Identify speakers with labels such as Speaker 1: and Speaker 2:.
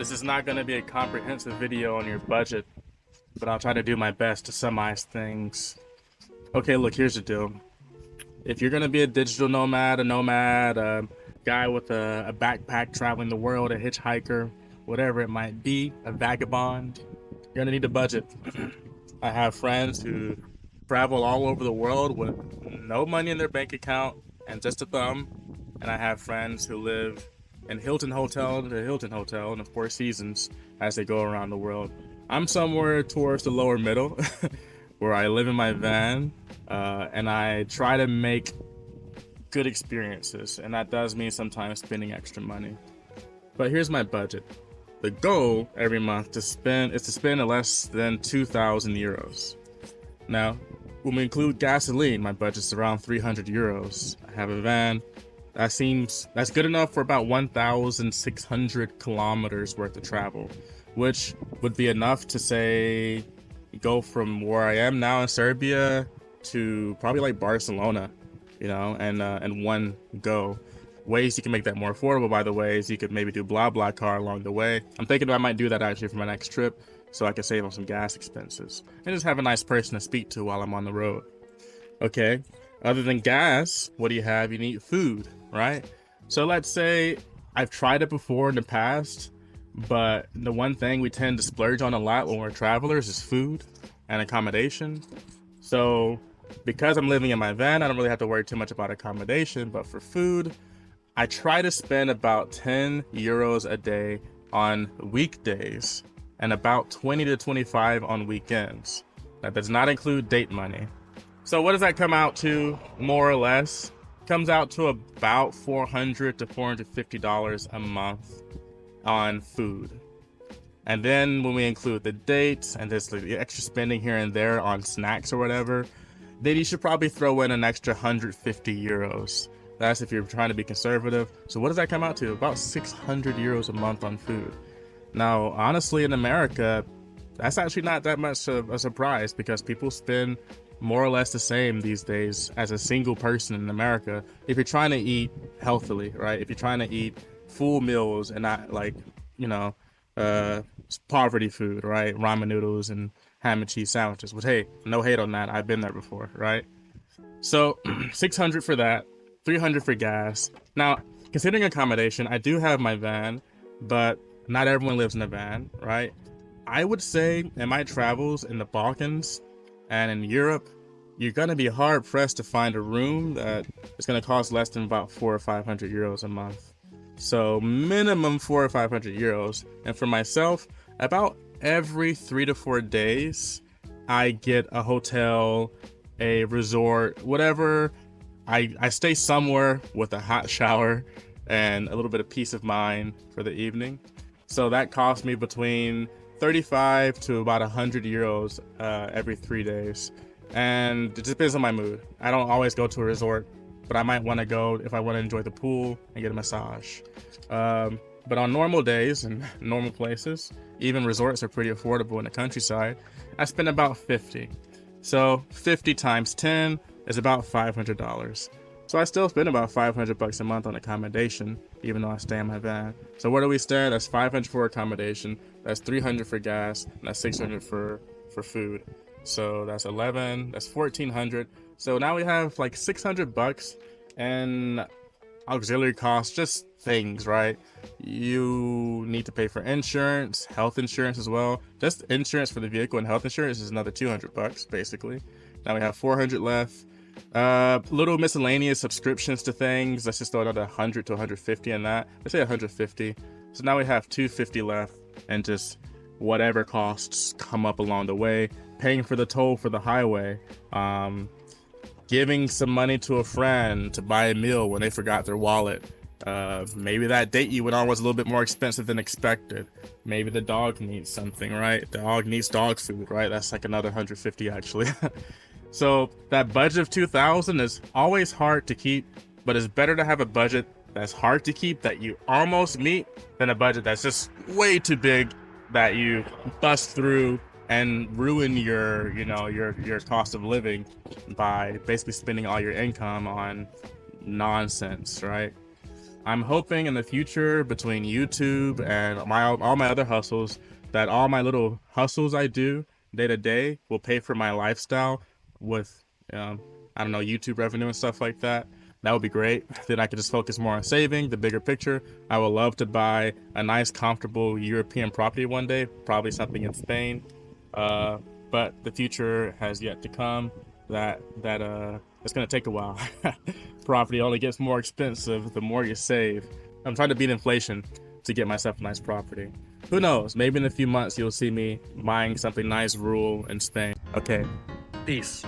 Speaker 1: This is not going to be a comprehensive video on your budget, but I'll try to do my best to summarize things. Okay, look, here's the deal. If you're going to be a digital nomad, a guy with a backpack traveling the world, a hitchhiker, whatever it might be, a vagabond, you're going to need a budget. I have friends who travel all over the world with no money in their bank account and just a thumb. And I have friends who live in Hilton Hotel to Hilton Hotel and of Four Seasons as they go around the world. I'm somewhere towards the lower middle where I live in my van and I try to make good experiences. And that does mean sometimes spending extra money. But here's my budget. The goal every month is to spend less than 2,000 euros. Now, when we include gasoline, my budget's around 300 euros. I have a van. That's good enough for about 1,600 kilometers worth of travel, which would be enough to say go from where I am now in Serbia to probably like Barcelona, and one go. Ways you can make that more affordable, by the way, is you could maybe do BlaBlaCar along the way. I'm thinking I might do that actually for my next trip, so I can save on some gas expenses and just have a nice person to speak to while I'm on the road. Okay, other than gas, what do you have? You need food, right? So let's say I've tried it before in the past, but the one thing we tend to splurge on a lot when we're travelers is food and accommodation. So because I'm living in my van, I don't really have to worry too much about accommodation, but for food, I try to spend about 10 euros a day on weekdays and about 20 to 25 on weekends. That does not include date money. So what does that come out to, more or less? It comes out to about $400 to $450 a month on food. And then when we include the dates and this the extra spending here and there on snacks or whatever, then you should probably throw in an extra 150 euros. That's if you're trying to be conservative. So what does that come out to? About 600 euros a month on food. Now, honestly, in America, that's actually not that much of a surprise because people spend more or less the same these days as a single person in America. If you're trying to eat healthily, right? If you're trying to eat full meals and not like, poverty food, right? Ramen noodles and ham and cheese sandwiches. But hey, no hate on that. I've been there before, right? So 600 for that. 300 for gas. Now, considering accommodation, I do have my van, but not everyone lives in a van, right? I would say in my travels in the Balkans and in Europe, you're gonna be hard pressed to find a room that is gonna cost less than about 400 or 500 euros a month. So minimum 400 or 500 euros. And for myself, about every 3 to 4 days, I get a hotel, a resort, whatever. I stay somewhere with a hot shower and a little bit of peace of mind for the evening. So that costs me between 35 to about 100 euros every 3 days. And it depends on my mood. I don't always go to a resort, but I might want to go if I want to enjoy the pool and get a massage. But on normal days and normal places, even resorts are pretty affordable in the countryside, I spend about 50. So 50 times 10 is about $500. So I still spend about 500 bucks a month on accommodation, even though I stay in my van. So where do we stand? That's 500 for accommodation, that's 300 for gas, and that's 600 for food. So that's 11, that's 1400. So now we have like 600 bucks and auxiliary costs, just things, right? You need to pay for insurance, health insurance as well. Just insurance for the vehicle and health insurance is another 200 bucks basically. Now we have 400 left. Little miscellaneous subscriptions to things. Let's just throw another 100 to 150 in that. Let's say 150. So now we have 250 left, and just whatever costs come up along the way. Paying for the toll for the highway. Giving some money to a friend to buy a meal when they forgot their wallet. Maybe that date you went on was a little bit more expensive than expected. Maybe the dog needs something, right? The dog needs dog food, right? That's like another 150 actually. So that budget of 2,000 is always hard to keep, but it's better to have a budget that's hard to keep that you almost meet than a budget that's just way too big that you bust through and ruin your cost of living by basically spending all your income on nonsense, right? I'm hoping in the future, between YouTube and all my other hustles, that all my little hustles I do day to day will pay for my lifestyle with, I don't know, YouTube revenue and stuff like that. That would be great. Then I could just focus more on saving, the bigger picture. I would love to buy a nice, comfortable European property one day, probably something in Spain. But the future has yet to come. It's gonna take a while. Property only gets more expensive the more you save. I'm trying to beat inflation to get myself a nice property. Who knows? Maybe in a few months you'll see me buying something nice rural in Spain. Okay, peace.